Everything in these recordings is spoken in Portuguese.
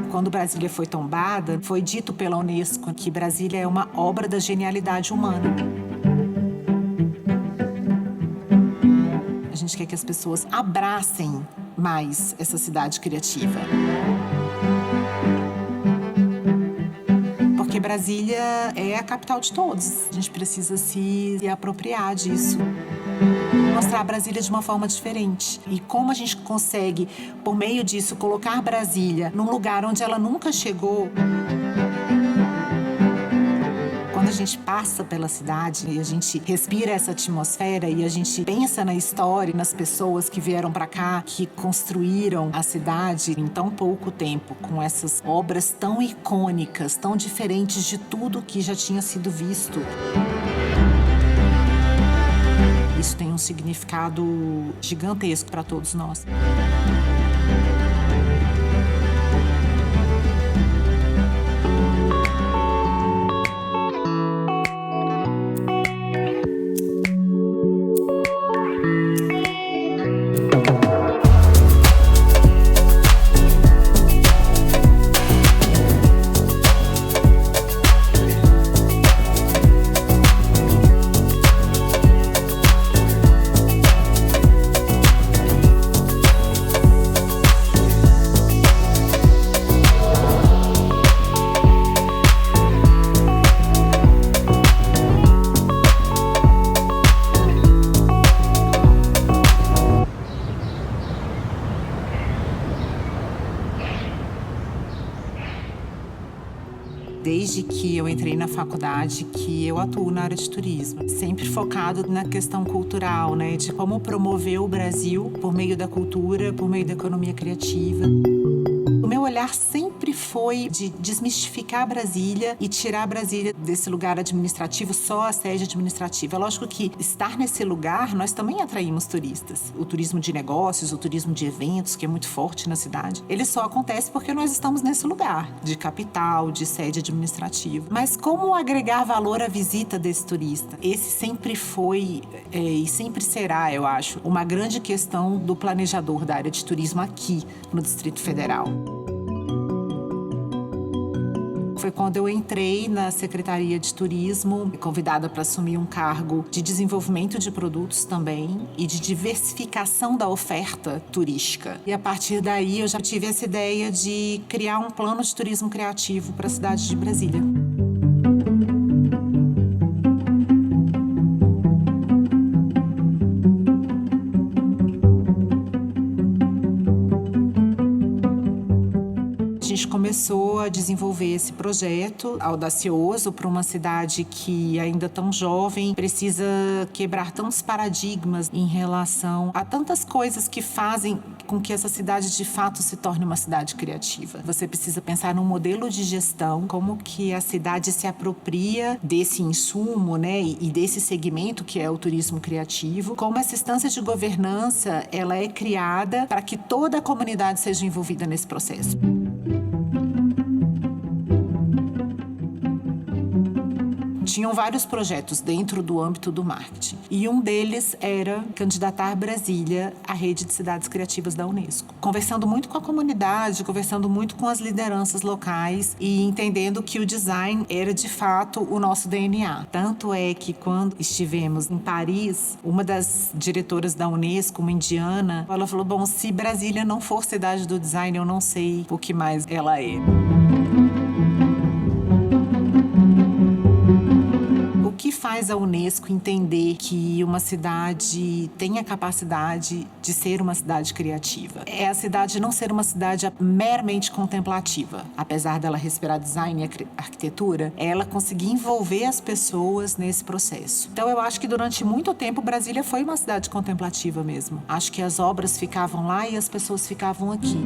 Quando Brasília foi tombada, foi dito pela Unesco que Brasília é uma obra da genialidade humana. A gente quer que as pessoas abracem mais essa cidade criativa. Porque Brasília é a capital de todos. A gente precisa se apropriar disso. Mostrar Brasília de uma forma diferente. E como a gente consegue, por meio disso, colocar Brasília num lugar onde ela nunca chegou. Quando a gente passa pela cidade e a gente respira essa atmosfera e a gente pensa na história, nas pessoas que vieram para cá, que construíram a cidade em tão pouco tempo, com essas obras tão icônicas, tão diferentes de tudo que já tinha sido visto. Isso tem um significado gigantesco para todos nós. Desde que eu entrei na faculdade, que eu atuo na área de turismo, sempre focado na questão cultural, né, de como promover o Brasil por meio da cultura, por meio da economia criativa. O meu olhar sempre foi de desmistificar Brasília e tirar Brasília desse lugar administrativo, só a sede administrativa. É lógico que estar nesse lugar, nós também atraímos turistas. O turismo de negócios, o turismo de eventos, que é muito forte na cidade, ele só acontece porque nós estamos nesse lugar de capital, de sede administrativa. Mas como agregar valor à visita desse turista? Esse sempre foi e sempre será, eu acho, uma grande questão do planejador da área de turismo aqui no Distrito Federal. Foi quando eu entrei na Secretaria de Turismo, convidada para assumir um cargo de desenvolvimento de produtos também e de diversificação da oferta turística. E a partir daí eu já tive essa ideia de criar um plano de turismo criativo para a cidade de Brasília. A gente começou a desenvolver esse projeto audacioso para uma cidade que ainda tão jovem, precisa quebrar tantos paradigmas em relação a tantas coisas que fazem com que essa cidade de fato se torne uma cidade criativa. Você precisa pensar num modelo de gestão, como que a cidade se apropria desse insumo, né, e desse segmento que é o turismo criativo, como essa instância de governança ela é criada para que toda a comunidade seja envolvida nesse processo. Tinham vários projetos dentro do âmbito do marketing. E um deles era candidatar Brasília à rede de cidades criativas da Unesco. Conversando muito com a comunidade, conversando muito com as lideranças locais e entendendo que o design era, de fato, o nosso DNA. Tanto é que, quando estivemos em Paris, uma das diretoras da Unesco, uma indiana, ela falou, bom, se Brasília não for cidade do design, eu não sei o que mais ela é. O que faz a Unesco entender que uma cidade tem a capacidade de ser uma cidade criativa? É a cidade não ser uma cidade meramente contemplativa. Apesar dela respirar design e arquitetura, ela conseguir envolver as pessoas nesse processo. Então eu acho que durante muito tempo Brasília foi uma cidade contemplativa mesmo. Acho que as obras ficavam lá e as pessoas ficavam aqui.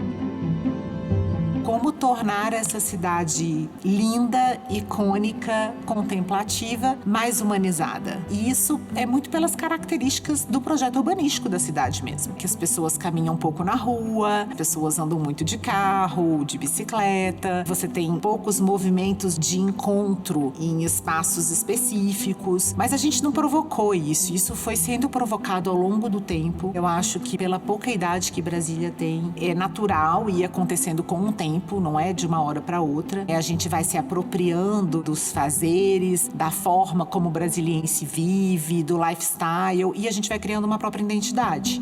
como tornar essa cidade linda, icônica, contemplativa, mais humanizada. E isso é muito pelas características do projeto urbanístico da cidade mesmo, que as pessoas caminham um pouco na rua, as pessoas andam muito de carro, de bicicleta, você tem poucos movimentos de encontro em espaços específicos, mas a gente não provocou isso foi sendo provocado ao longo do tempo. Eu acho que pela pouca idade que Brasília tem, é natural e acontecendo com o tempo, não é de uma hora para outra. A gente vai se apropriando dos fazeres, da forma como o brasiliense vive, do lifestyle, e a gente vai criando uma própria identidade.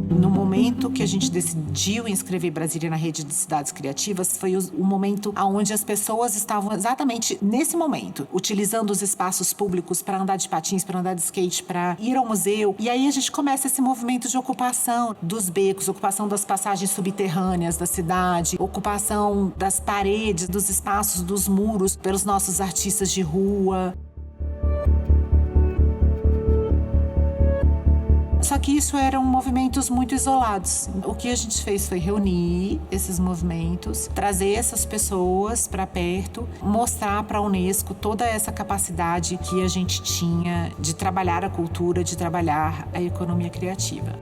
No momento que a gente decidiu inscrever Brasília na rede de cidades criativas, foi o momento onde as pessoas estavam exatamente nesse momento, utilizando os espaços públicos para andar de patins, para andar de skate, para ir ao museu. E aí a gente começa esse movimento de ocupação dos becos, ocupação das passagens subterrâneas da cidade, ocupação das paredes, dos espaços, dos muros pelos nossos artistas de rua. Só que isso eram movimentos muito isolados. O que a gente fez foi reunir esses movimentos, trazer essas pessoas para perto, mostrar para a Unesco toda essa capacidade que a gente tinha de trabalhar a cultura, de trabalhar a economia criativa.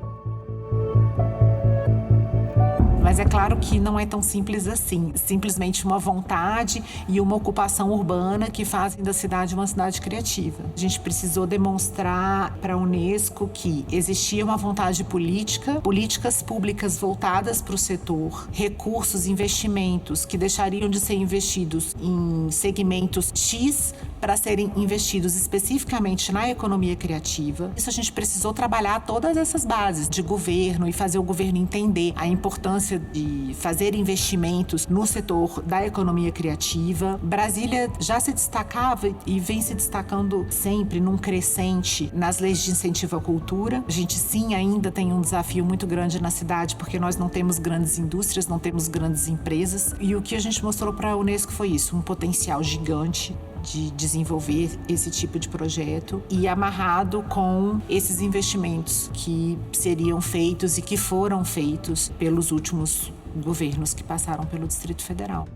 Mas é claro que não é tão simples assim. Simplesmente uma vontade e uma ocupação urbana que fazem da cidade uma cidade criativa. A gente precisou demonstrar para a Unesco que existia uma vontade política, políticas públicas voltadas para o setor, recursos, investimentos que deixariam de ser investidos em segmentos X para serem investidos especificamente na economia criativa. Isso a gente precisou trabalhar todas essas bases de governo e fazer o governo entender a importância de fazer investimentos no setor da economia criativa. Brasília já se destacava e vem se destacando sempre num crescente nas leis de incentivo à cultura. A gente sim ainda tem um desafio muito grande na cidade porque nós não temos grandes indústrias, não temos grandes empresas. E o que a gente mostrou para a Unesco foi isso, um potencial gigante de desenvolver esse tipo de projeto e amarrado com esses investimentos que seriam feitos e que foram feitos pelos últimos governos que passaram pelo Distrito Federal.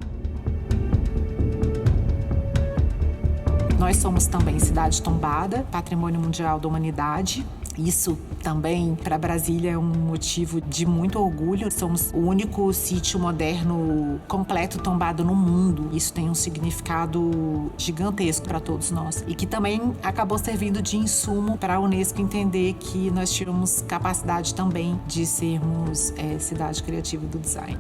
Nós somos também cidade tombada, Patrimônio Mundial da Humanidade. Isso também, para Brasília, é um motivo de muito orgulho. Somos o único sítio moderno completo tombado no mundo. Isso tem um significado gigantesco para todos nós. E que também acabou servindo de insumo para a Unesco entender que nós tínhamos capacidade também de sermos cidade criativa do design.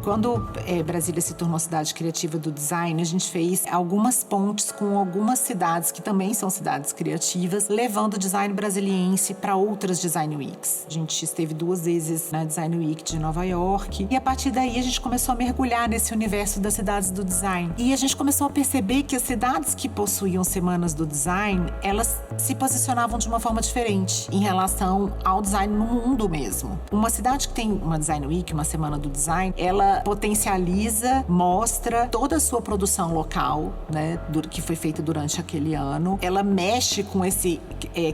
Quando Brasília se tornou cidade criativa do design, a gente fez algumas pontes com algumas cidades que também são cidades criativas, levando o design brasiliense para outras Design Weeks. A gente esteve 2 vezes na Design Week de Nova York e a partir daí a gente começou a mergulhar nesse universo das cidades do design. E a gente começou a perceber que as cidades que possuíam semanas do design, elas se posicionavam de uma forma diferente em relação ao design no mundo mesmo. Uma cidade que tem uma Design Week, uma semana do design, ela potencializa, mostra toda a sua produção local, né, que foi feita durante aquele ano. Ela mexe com esse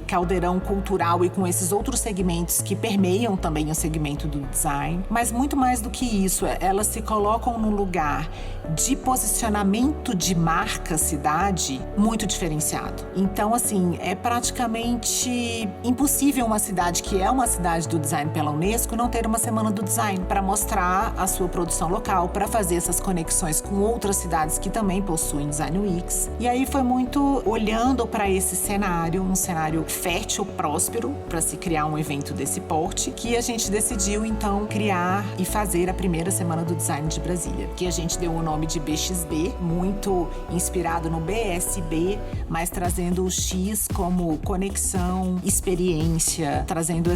caldeirão cultural e com esses outros segmentos que permeiam também o segmento do design. Mas muito mais do que isso, elas se colocam num lugar de posicionamento de marca cidade muito diferenciado. Então, assim, é praticamente impossível uma cidade que é uma cidade do design pela Unesco não ter uma semana do design para mostrar a sua produção local, para fazer essas conexões com outras cidades que também possuem Design Weeks. E aí foi muito olhando para esse cenário, um cenário fértil, próspero, para se criar um evento desse porte, que a gente decidiu então criar e fazer a primeira Semana do Design de Brasília, que a gente deu o nome de BXB, muito inspirado no BSB, mas trazendo o X como conexão, experiência, trazendo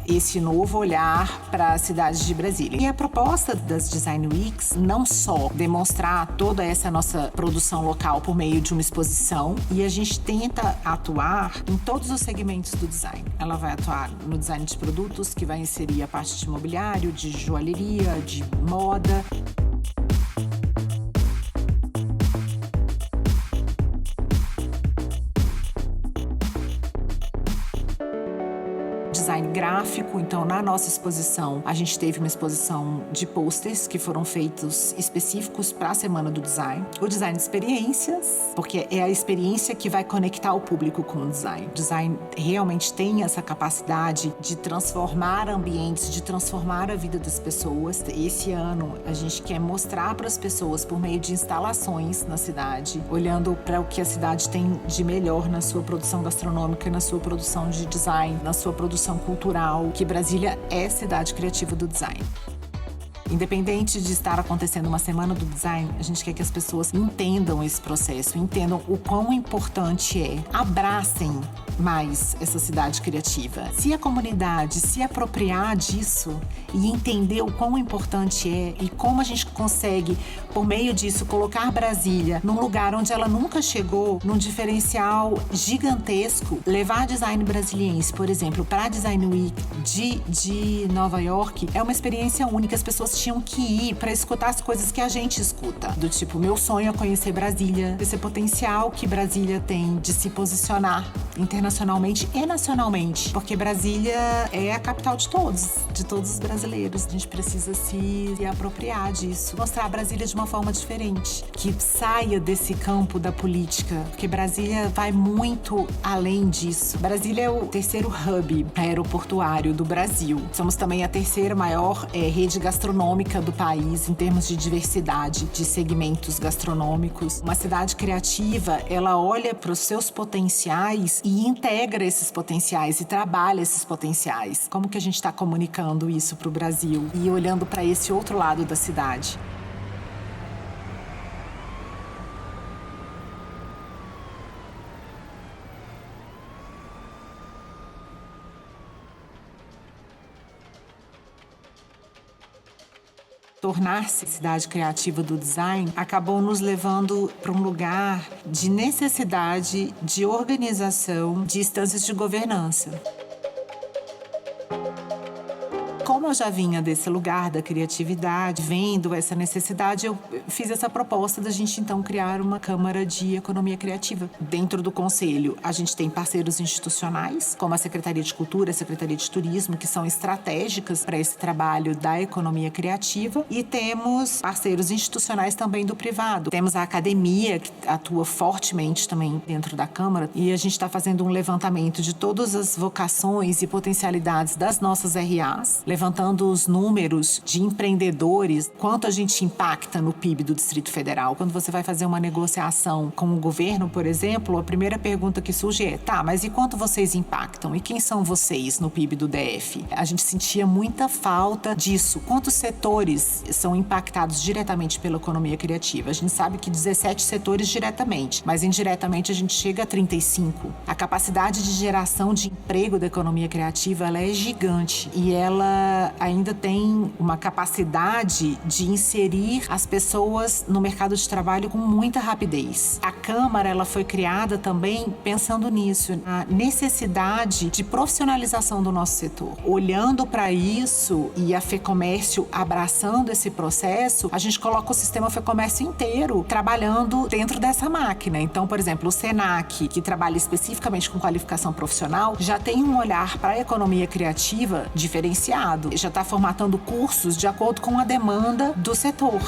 esse novo olhar para a cidade de Brasília. E a proposta das Design Weeks não só demonstrar toda essa nossa produção local por meio de uma exposição, e a gente tenta atuar em todos os segmentos do design. Ela vai atuar no design de produtos, que vai inserir a parte de mobiliário, de joalheria, de moda. gráfico. Então, na nossa exposição, a gente teve uma exposição de posters que foram feitos específicos para a Semana do Design. O design de experiências, porque é a experiência que vai conectar o público com o design. O design realmente tem essa capacidade de transformar ambientes, de transformar a vida das pessoas. Esse ano, a gente quer mostrar para as pessoas, por meio de instalações na cidade, olhando para o que a cidade tem de melhor na sua produção gastronômica, na sua produção de design, na sua produção cultural, que Brasília é cidade criativa do design. Independente de estar acontecendo uma semana do design, a gente quer que as pessoas entendam esse processo, entendam o quão importante é. Abracem mais essa cidade criativa. Se a comunidade se apropriar disso e entender o quão importante é e como a gente consegue, por meio disso, colocar Brasília num lugar onde ela nunca chegou, num diferencial gigantesco, levar design brasiliense, por exemplo, para a Design Week de Nova York, é uma experiência única. As pessoas tinham que ir para escutar as coisas que a gente escuta. Do tipo, meu sonho é conhecer Brasília, esse potencial que Brasília tem de se posicionar internacionalmente e nacionalmente. Porque Brasília é a capital de todos os brasileiros. A gente precisa se apropriar disso. Mostrar Brasília de uma forma diferente. Que saia desse campo da política. Porque Brasília vai muito além disso. Brasília é o terceiro hub aeroportuário do Brasil. Somos também a terceira maior rede gastronômica do país em termos de diversidade de segmentos gastronômicos. Uma cidade criativa, ela olha para os seus potenciais e integra esses potenciais e trabalha esses potenciais. Como que a gente está comunicando isso para o Brasil e olhando para esse outro lado da cidade? Tornar-se cidade criativa do design acabou nos levando para um lugar de necessidade de organização de instâncias de governança. Como eu já vinha desse lugar da criatividade, vendo essa necessidade, eu fiz essa proposta da gente, então, criar uma Câmara de Economia Criativa. Dentro do Conselho, a gente tem parceiros institucionais, como a Secretaria de Cultura, a Secretaria de Turismo, que são estratégicas para esse trabalho da economia criativa. E temos parceiros institucionais também do privado. Temos a academia, que atua fortemente também dentro da Câmara. E a gente está fazendo um levantamento de todas as vocações e potencialidades das nossas RAs, levantando os números de empreendedores, quanto a gente impacta no PIB do Distrito Federal. Quando você vai fazer uma negociação com o governo, por exemplo, a primeira pergunta que surge é: tá, mas e quanto vocês impactam? E quem são vocês no PIB do DF? A gente sentia muita falta disso. Quantos setores são impactados diretamente pela economia criativa? A gente sabe que 17 setores diretamente, mas indiretamente a gente chega a 35. A capacidade de geração de emprego da economia criativa, ela é gigante e ela ainda tem uma capacidade de inserir as pessoas no mercado de trabalho com muita rapidez. A Câmara, ela foi criada também pensando nisso, na necessidade de profissionalização do nosso setor. Olhando para isso e a FEComércio abraçando esse processo, a gente coloca o sistema FEComércio inteiro trabalhando dentro dessa máquina. Então, por exemplo, o SENAC, que trabalha especificamente com qualificação profissional, já tem um olhar para a economia criativa diferenciado. Já está formatando cursos de acordo com a demanda do setor.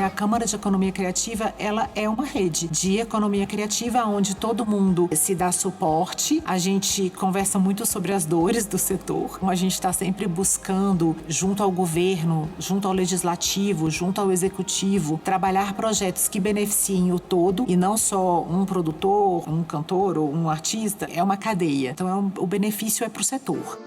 A Câmara de Economia Criativa, ela é uma rede de economia criativa onde todo mundo se dá suporte. A gente conversa muito sobre as dores do setor. A gente está sempre buscando, junto ao governo, junto ao legislativo, junto ao executivo, trabalhar projetos que beneficiem o todo e não só um produtor, um cantor ou um artista. É uma cadeia. Então, o benefício é para o setor.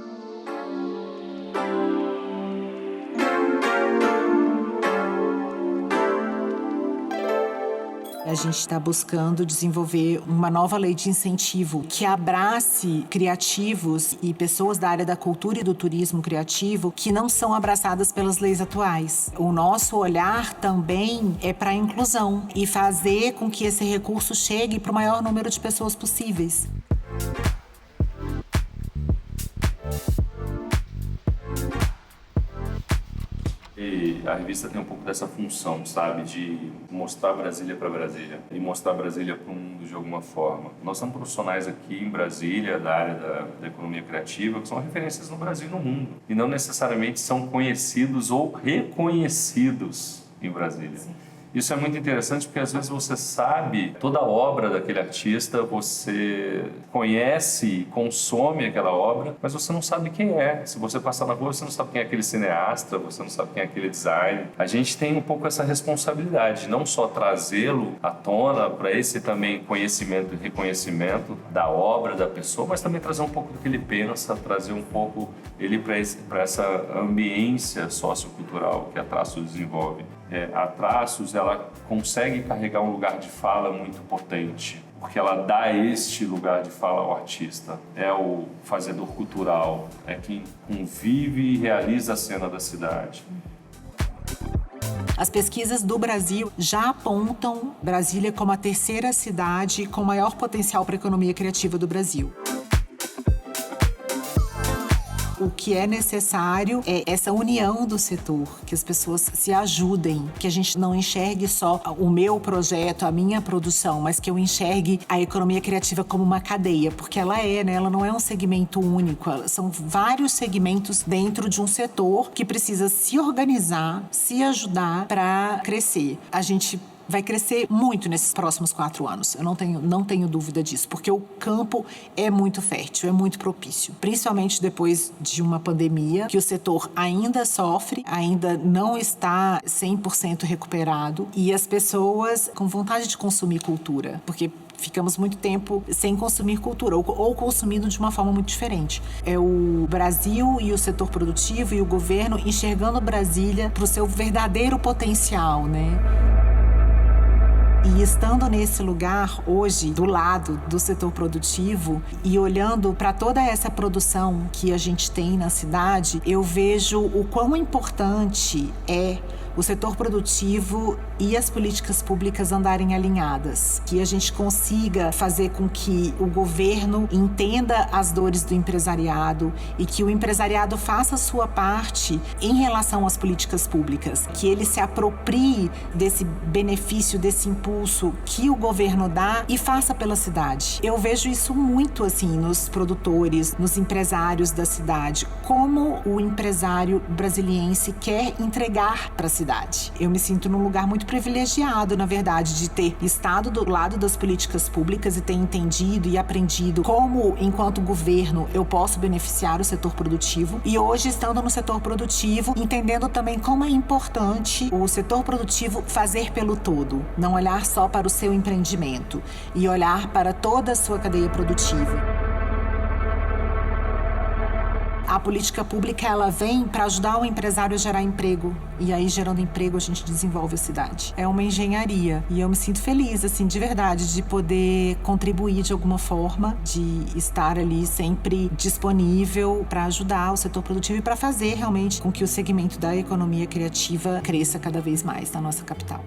A gente está buscando desenvolver uma nova lei de incentivo que abrace criativos e pessoas da área da cultura e do turismo criativo que não são abraçadas pelas leis atuais. O nosso olhar também é para a inclusão e fazer com que esse recurso chegue para o maior número de pessoas possíveis. E a revista tem um pouco dessa função, sabe? De mostrar Brasília para Brasília e mostrar Brasília para o mundo de alguma forma. Nós temos profissionais aqui em Brasília, da área da economia criativa, que são referências no Brasil e no mundo. E não necessariamente são conhecidos ou reconhecidos em Brasília. Sim. Isso é muito interessante porque às vezes você sabe toda a obra daquele artista, você conhece e consome aquela obra, mas você não sabe quem é. Se você passar na rua, você não sabe quem é aquele cineasta, você não sabe quem é aquele designer. A gente tem um pouco essa responsabilidade, não só trazê-lo à tona para esse também conhecimento e reconhecimento da obra da pessoa, mas também trazer um pouco do que ele pensa, trazer um pouco ele para essa ambiência sociocultural que a Traços desenvolve. A Traços, ela consegue carregar um lugar de fala muito potente, porque ela dá este lugar de fala ao artista. É o fazedor cultural, é quem convive e realiza a cena da cidade. As pesquisas do Brasil já apontam Brasília como a terceira cidade com maior potencial para a economia criativa do Brasil. O que é necessário é essa união do setor, que as pessoas se ajudem, que a gente não enxergue só o meu projeto, a minha produção, mas que eu enxergue a economia criativa como uma cadeia, porque ela né? Ela não é um segmento único, são vários segmentos dentro de um setor que precisa se organizar, se ajudar para crescer. A gente vai crescer muito nesses próximos 4 anos. Eu não tenho dúvida disso, porque o campo é muito fértil, é muito propício. Principalmente depois de uma pandemia, que o setor ainda sofre, ainda não está 100% recuperado, e as pessoas com vontade de consumir cultura, porque ficamos muito tempo sem consumir cultura, ou consumindo de uma forma muito diferente. É o Brasil e o setor produtivo e o governo enxergando Brasília para o seu verdadeiro potencial, né? E estando nesse lugar hoje, do lado do setor produtivo e olhando para toda essa produção que a gente tem na cidade, eu vejo o quão importante é o setor produtivo e as políticas públicas andarem alinhadas, que a gente consiga fazer com que o governo entenda as dores do empresariado e que o empresariado faça a sua parte em relação às políticas públicas, que ele se aproprie desse benefício, desse impulso que o governo dá e faça pela cidade. Eu vejo isso muito assim nos produtores, nos empresários da cidade, como o empresário brasiliense quer entregar para a cidade. Eu me sinto num lugar muito privilegiado, na verdade, de ter estado do lado das políticas públicas e ter entendido e aprendido como, enquanto governo, eu posso beneficiar o setor produtivo. E hoje, estando no setor produtivo, entendendo também como é importante o setor produtivo fazer pelo todo, não olhar só para o seu empreendimento e olhar para toda a sua cadeia produtiva. A política pública, ela vem para ajudar o empresário a gerar emprego. E aí, gerando emprego, a gente desenvolve a cidade. É uma engenharia. E eu me sinto feliz, assim, de verdade, de poder contribuir de alguma forma, de estar ali sempre disponível para ajudar o setor produtivo e para fazer realmente com que o segmento da economia criativa cresça cada vez mais na nossa capital.